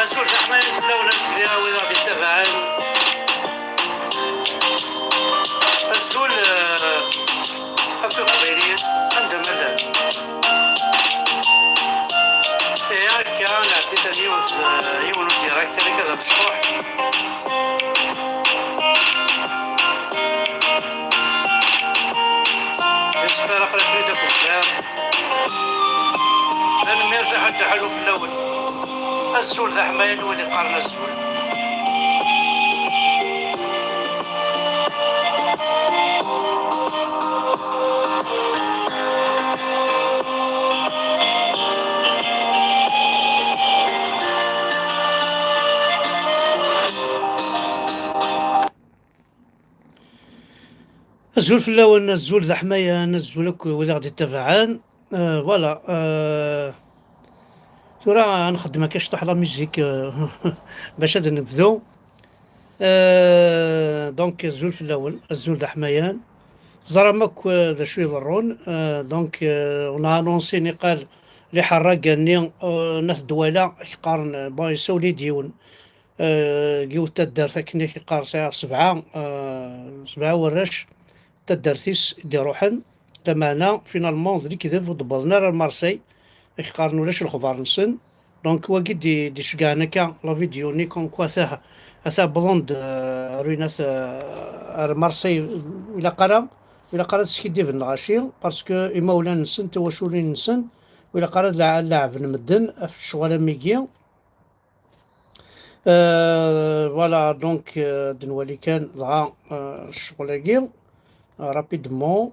الزول زعما في اللون الكبيرة ولا غادي تبعان الزول هكا قبيليين عندها ملل هكا نعطي ثاني يونو ديراكت كذا مشروع جيسبر قريب لي داك الخير انا ميرجع حتى حلو في اللون الزول ذا حماين ولي قارن الزول الزول في اللون الزول ذا حماية الزول ولا غادي تبعان فوالا ترى نخدم كاش طح لا ميوزيك باش هذا نبذو دونك الزول في الاول الزول ذا حمايان زرمك ذا شو يضرون دونك ونا انونسيني قال لي حراقني ناس دوالة يقارن با يسولي ديون قيو تدار ثكني يقار ساعة 7 وراش تدارتيس دي روحن لما فينالمون ذريك ذا ضبطنا راه مارسي يقارنوا لاش الخضار نسن دونك واكيد دي شكانا كا لا فيديو ني كون كوا ثا بلوند روينات مارسي الى قرا سكيدي في الغاشي باسكو ايمولا نسن تواشولي نسن ولا قرا لاعب نمدن في الشغل ميكي فوالا دونك دنوالي كان ضاع الشغل كي رابيدمون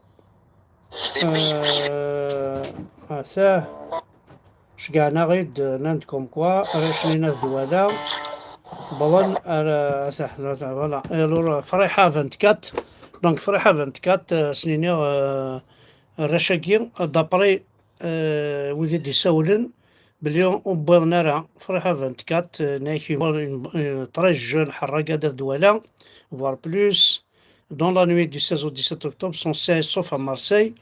ثاه شكانا غيد ناندكم كوا راشنينا الدوالا بلان فوالا الور فريحة 24 دونك فريحة 24 سنيني الرشاكي دابري وذي دي سولن بليون بوضنا راه فريحة 24 ناكي تري جون حراقة دا الدوالا فوار بلوس دون لا نوي دو 16 au 17 octobre sont 16 sauf à Marseille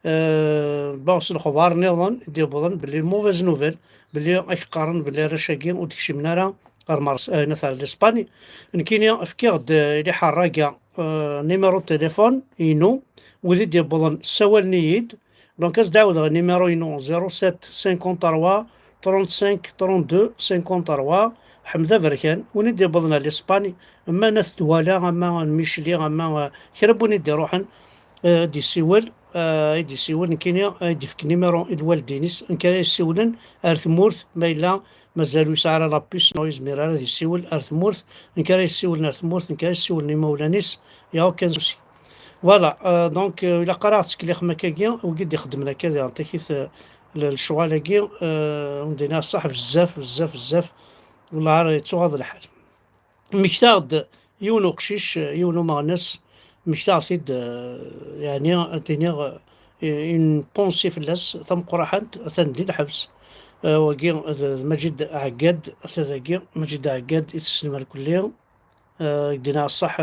بون الخبار نظن دي بظن بلي موفيز نوفيل بلي يقارن بلي رشاكي وداكشي من راه مثلا الاسباني نكيني فكيغد اللي حراقة نيميرو تليفون ينو وذي دي بظن سوال نيد دونك از دعوة نيميرو ينو 07 53 35 32 53 حمزة بركان وندي بظنا الاسباني اما ناس دوالا اما ميشلي اما كربوني دي روحن دي سيول دي سيول نكيني دي فك نيميرو ادوال دينيس ان كان يسولن ارثمورث ما الا مازالو يسعر لابيس نويز ميرار دي سيول ارثمورث ان كان يسول ارثمورث ان كان يسول نيمولانيس يا كان سوسي فوالا دونك الا قرات كلي خما كاكيا وقد يخدم لك كذا تكيث الشغل كي ودينا صح بزاف بزاف بزاف والله راه يتسوغ الحال مكتاغد يونو قشيش يونو مغنس مكتاغ سيد يعني تينيغ اون بونسي فلاس ثم قراحات ثندي الحبس وكي مجد عقاد ثاثاكي مجد عقاد يتسلم الكلية دينا الصح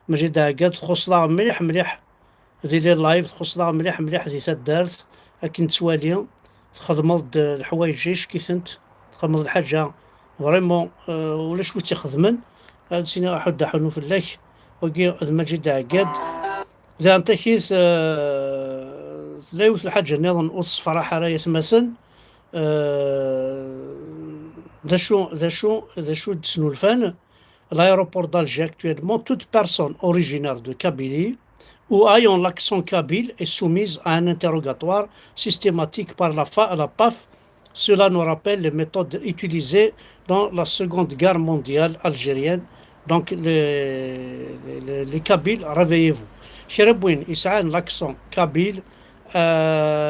مجد عقاد تخص لا مليح مليح ذي لي لايف تخص لا مليح مليح ذي تدارت لكن تسوالي تخدمض الحوايج جيش كيثنت تخدمض الحاجة فريمون ولا شو تخدمن هاد سينا حد حنو في الله وكي مجد عقاد ذا انت كيث لا يوث الحاجة نظن أوص فرحة راية مثلا ذا شو تسنو الفان l'aéroport d'Alger actuellement toute personne originaire de Kabylie ou ayant l'accent kabyle est soumise à un interrogatoire systématique par la PAF. Cela nous rappelle les méthodes utilisées dans la Seconde Guerre mondiale algérienne. Donc les Kabyles, réveillez-vous. شربوين يسعان l'accent kabyle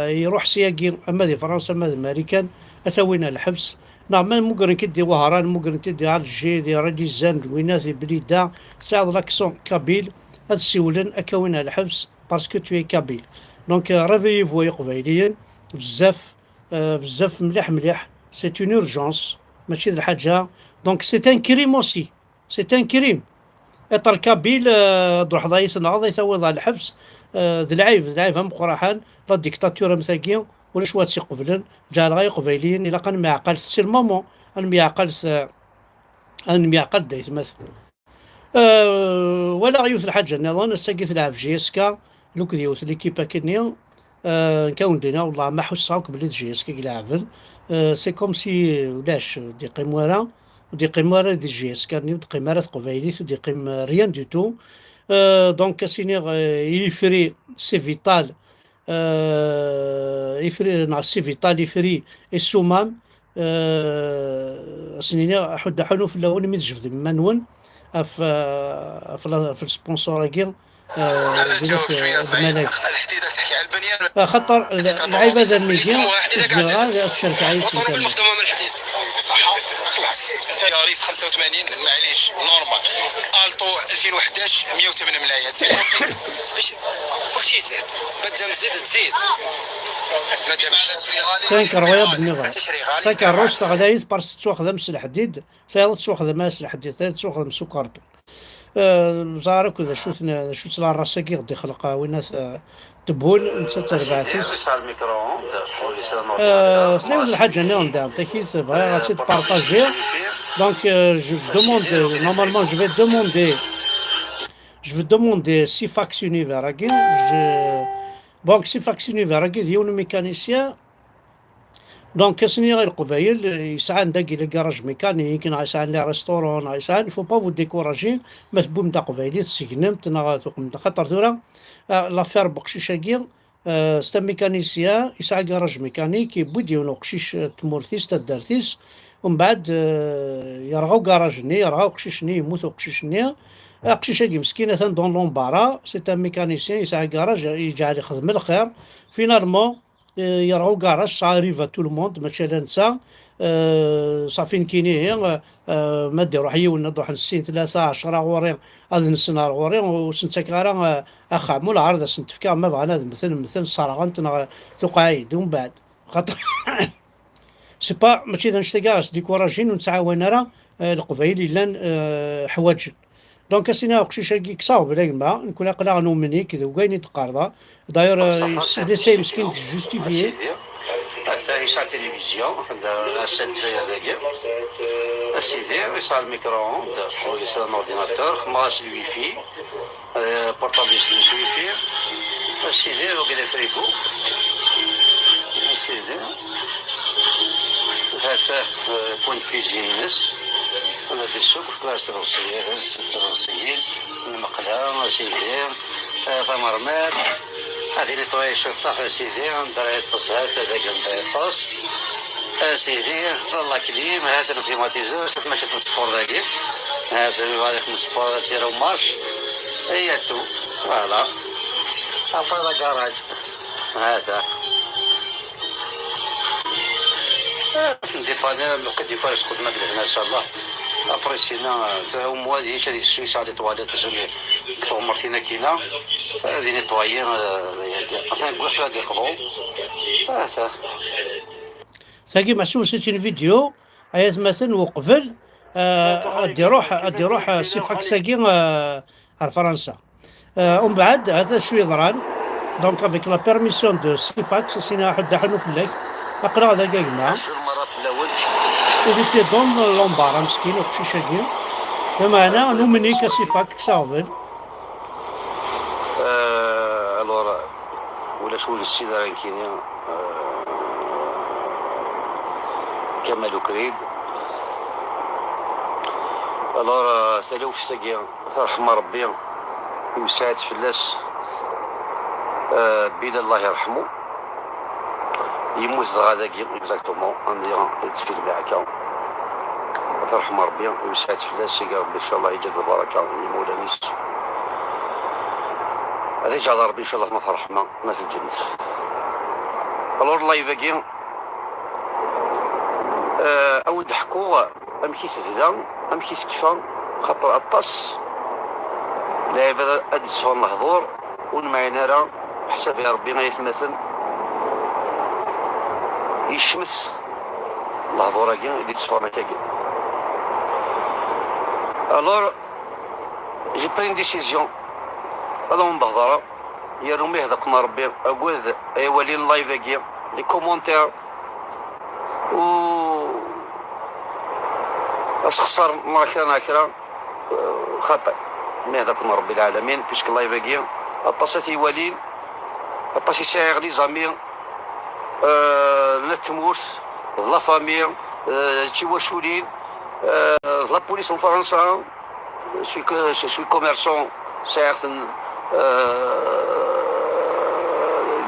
يروح سياقين أما دي فرنسا أما دي أمريكان أثوينا الحبس نعم ممكن كدي وهران ممكن كدي علجي دي رادي زاند وينات دي بريدا تساعد لاكسون كابيل هاد السيولن أكوينا الحبس باسكو توي كابيل دونك ريفييفو يا قبايليين بزاف. بزاف مليح مليح. سي اون اورجونس ماشي الحاجه. دونك سي ان كريم اوسي. سي ان كريم. اطر كابيل تروح ضايس نهض يثوض على الحبس. ذي العيب هم قراحان. لا ديكتاتورا مثاكيا ولا شوات قبلن جا غاي قبايليين الا كان معقل سي المومون المعقل. انا معقل دايت مثلا. ولا غيوث الحاجه نظن الساقيت لعب جيسكا لوك ديوث ليكيبا كنيا. نكون دينا والله ما حساوك بلي جيسكا يلعبن. سي كوم سي ولاش دي قيموارا ودي قيموارا دي جيسكا دي قيمارا قبايليت ودي قيم ريان دو تو. دونك سينيغ يفري سي فيتال. يفري نا سي فيتال يفري السمام. سنيني حد حنو في الاول ميت جفد منون في السبونسور كي بنات الملاك خطر العيبه ذا الميديا الشركه عايز موتور بالمخدومه من الحديد صحه خلاص ياريس 85 معليش نورمال التو 2011 108 ملايين باش كلشي يزيد بدا مزيد تزيد 5 روايات بالنظام 5 روس غدايز بارس تسوخ مس الحديد ثالث تسوخ ماس الحديد ثالث تسوخ مسكر زارك وذا شوت لا راسك غادي يخلق وين تبول انت تربعثيس ثنين الحاجه انا ندير تكيت بغا غادي تبارطاجي. دونك جو دوموند نورمالمون جو في دوموندي جو في دوموندي سيفاكس يونيفير كي دونك سيفاكس يونيفير كي ديال ميكانيسيان. دونك كسني غير القبايل يسعى داكي لكراج ميكانيك يسعى لي ريستورون يسعى فو با فو ديكوراجي ما تبوم دا قبايلي تسجنمت نغاتكم خاطر ثورا لافير بقشيشه ستا ميكانيسيان يسعى كراج ميكانيك يبود يونو قشيش تمورثيس تدارثيس ومن بعد يرغاو كراجني يرغاو قشيشني يموتو قشيشني قشيشه مسكينه دون لومبارا. سي ان ميكانيسيان يسعى كراج يجعل يخدم الخير فينالمون يرغو كراج صاريفا تو الموند ماشي ننسى. صافي كيني هي ما ديرو حيونا نروح نسين 13 غورين هذا نسنا غورين وسنت كارا اخا مول عرض سنت فكا ما بغانا مثل صراغنت ثقايد ومن بعد خاطر سي با ماشي نشتي كاراس ديكوراجين ونتعاون راه القبايل لان حواجن. دونك سينا قشيشه كي كساو بلا ما نكون قلا نومني كذا وكاين تقارضه داير سي مسكين جوستيفيي هذا يشعل تلفزيون لا سين الجزائريه اسيدي يشعل الميكرووند ويشعل الاورديناتور خماس الويفي بورطابل الويفي اسيدي وكذا فريكو اسيدي هذا بوينت كوزينس أنا دي السوق كلاس الروسيين المقلة سيدي ثمرمات هذه اللي طوي شوفها سيدي ندير الطاسات هذاك ندير الطاس سيدي الله كليم هذا الكليماتيزور شوف ماشي السبور ذاكي هذا هذاك من السبور تيرو مارش هي تو فوالا ابرا ذا كراج هذا ندير فانا لقيت فارس خدمه كذا ان شاء الله ابري سينا هو موالي هيك هذه السويس على تواليت جميع عمر فينا كينا هذه نتوايين انا نقول فيها دي قبو هذا ثاقي محسوس الفيديو عايز مثلا وقبل ادي روح سيفاك ساقي فرنسا ومن بعد هذا شويه ضران دونك افيك لا بيرميسيون دو سيفاكس سينا حد حنو في الليل اقرا هذا كاع المره في الاول وجيتي دون لومبارا مسكين وقشيشه كي بمعنى نومني كسيفاك كساوبل الورا ولا شو السيد راه كاين كمال كريد الورا سالو في ساقي رحم ربي ويساعد فلاس بيد الله يرحمه يموت غادا كي اكزاكتومون انا يتفيد معاك ترحم ربي ويسعد فلاس يا ربي ان شاء الله يجد البركه يمولا نيس هذا يجعل ربي ان شاء الله ما في الرحمه ما في الجنه. الور الله يبقي اود حكوا ام كيس تهدا ام كيس كيفا خاطر الطاس لا هذا ادي صفر الهضور ونمعنا راه حسب يا ربي غيتمثل يشمت الهضوره كاع اللي تصفرنا كاع. الور جي برين ديسيزيون هذا من بهضره يا رومي هذاك ربي اقوذ اي ولي اللايف كاع لي كومونتير و اش خسر ناكرا خطا مي هذاك ربي العالمين بيسك اللايف كاع اطاساتي ولين اطاسي سايغ لي زامي لا تموت لا فامي تيواشولين لا بوليس en فرنسا je suis commerçant certain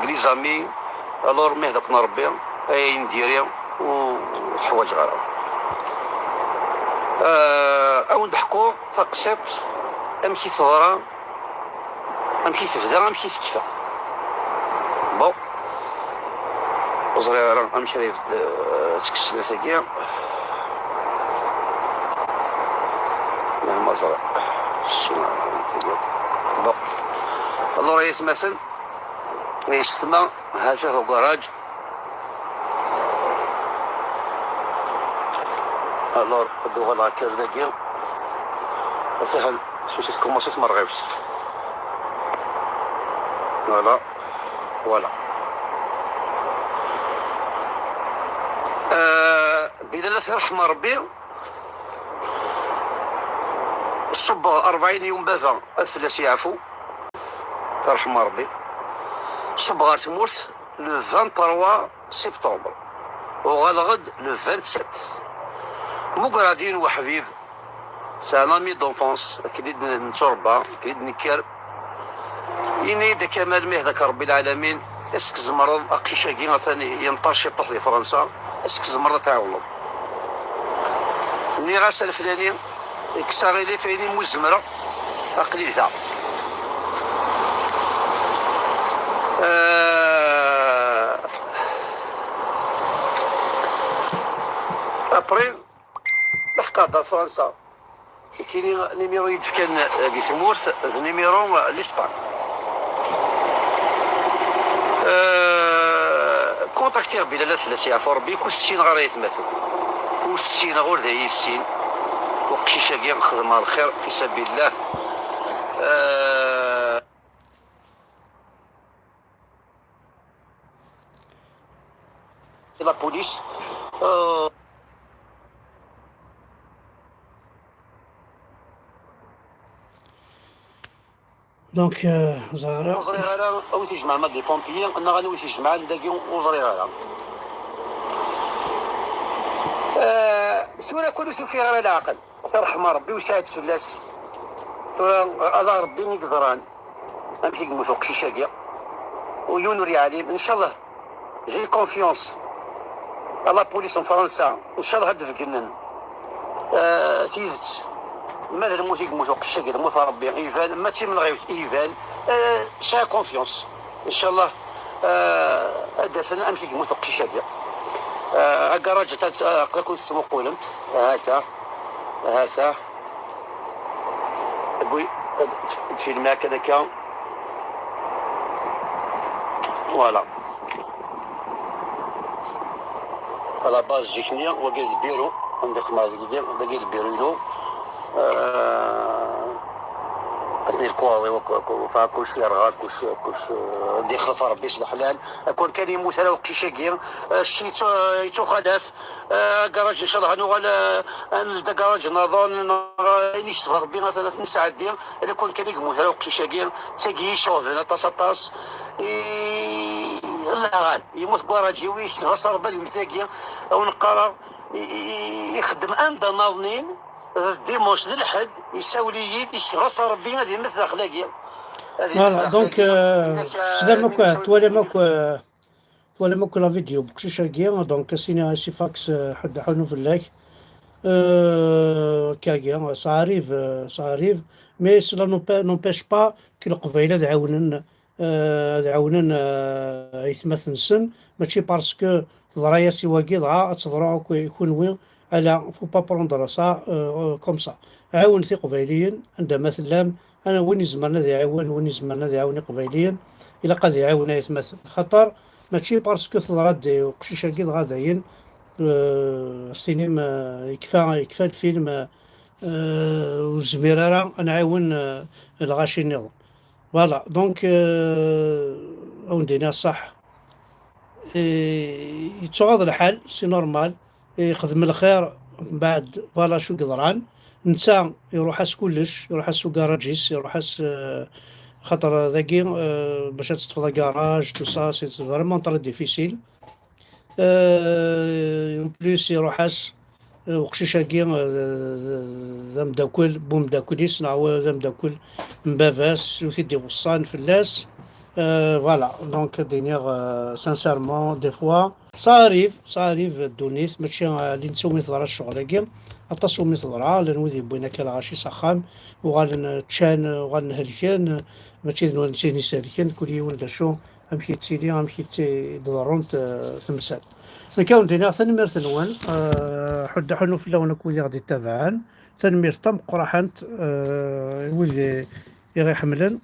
les amis alors مي هذاك ربي اي نديري وحوايج غير او نضحكو تقسيط امشي ثغرة امشي تفدا امشي تدفع بون وزري راه امشي ريف تكسل ثقيل ما زرع بون الله يتمثل يستمع هذا هو كراج alors دوغ لا كرداكيا سهل شوف كومونسي في مرغوش فوالا بداية رحمة ربي الصبغ 40 يوم بافا الثلاث يعفو فرحمة ربي الصبغة تموت لو 23 سبتمبر وغالغد لو 27 مقرادين وحبيب سي ان امي دونفونس كليد نتربى كليد نكر ينيد كمال مه ذاك ربي العالمين اسك زمرض اقشاكي ثاني ينطرشي طوح في فرنسا اسك زمرض تعاونوا ني غاس الفلاني اكساغي لي فيني مزمره اقليلها ابري لحقا دار فرنسا كاين نيميرو يدفكان اللي تمورت نيميرو لاسبان كونتاكتير بلا ثلاث يعفو ربي كل 60 غير يتمثل كل 60 غير ذا يسين وقشيشه كاع نخدمها الخير في سبيل الله لا بوليس دونك زهرة وزري غالا او تجمع مع دي بومبيين انا غنوي تجمع نداكي وزري غالا ثورة كل في غير العقل ترحم ربي وساعد فلاس الله ربي نقزران امشي نموتو قشيشه كاع ويونوري عليم ان شاء الله جي كونفيونس لا بوليس فرنسا ان شاء الله هدفكنن تيزت ماذا الموت يموت قشيشه كاع موت ربي ايفان ماشي من غير ايفان شا كونفيونس ان شاء الله هدفن امشي نموت قشيشه كاع كراج تاع كون تسمو قولمت هاسا قوي الفيلم هكذاك فوالا على باز جيتني وقال البيرو عندك ما باقي البيرو له عندي الكواوي وفا كلشي رغاد كلشي دي خلف ربي يصلح الحلال كون كان يموت انا وكيشا كير الشيء يتخلف كراج ان شاء الله نوغال نلدا كراج نظن نشتغل ربي مثلا 3 ساعات ديال الا كون كان يموت انا وكيشا كير تاكي يشوف هنا طاس لا غاد يموت كراجي ويشتغل صربه المساكيه او نقرر يخدم امدا ناظنين ديمونش للحد يساولي يشتغل ربي هذه مثل اخلاقيه فوالا دونك سلامك توالي موك لا فيديو بكشيشه كيا دونك سينا سي فاكس حد حنو في الله كاكيا صاريف مي سلا نوبيش با كي القبيله دعاونن يتمثل سن ماشي باسكو ضرايا سوا كيضغا تضرع يكون وين على فو با بروندر سا كوم سا عاون في قبيليين عندها مثلا انا وين زمرنا ذي يعاون وين زمرنا ذي يعاوني قبيليا الا قد يعاون يتمثل خاطر ماشي باسكو ثغرات وقشيشه كي غاديين السينما يكفى الفيلم وزميرة راه نعاون الغاشي نيض فوالا دونك او ندينا صح يتغاض الحال سي نورمال يخدم الخير من بعد فوالا شو قدران نسى يروح اس كلش يروح اس كراجيس يروح اس خاطر ذاكي باش تطفى كراج تو سا سي فريمون طري ديفيسيل اون بليس يروح اس وقشيشاكي ذا مداكل بو مداكليس نعاود ذا مداكل من بافاس وثيدي وصان فلاس فوالا دونك دينيغ سانسيرمون دي فوا صاريف الدونيث ماشي اللي نسوي ثرا الشغل كي اطاسو مثل راه لان وذي بوينا كلا غاشي سخام وغال تشان وغال نهلكان ماشي نسيني نسالكان كل يوم ولا شو امشي تسيدي امشي تضرون تمثال نكاون دينا تنمير تنوان حد حنو في اللون كودي غادي تابعان تنمير طم قرحنت وذي يغي حملن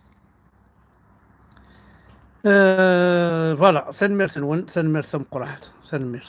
فوالا تنمير تنوان تنمير ثم قرحت تنمير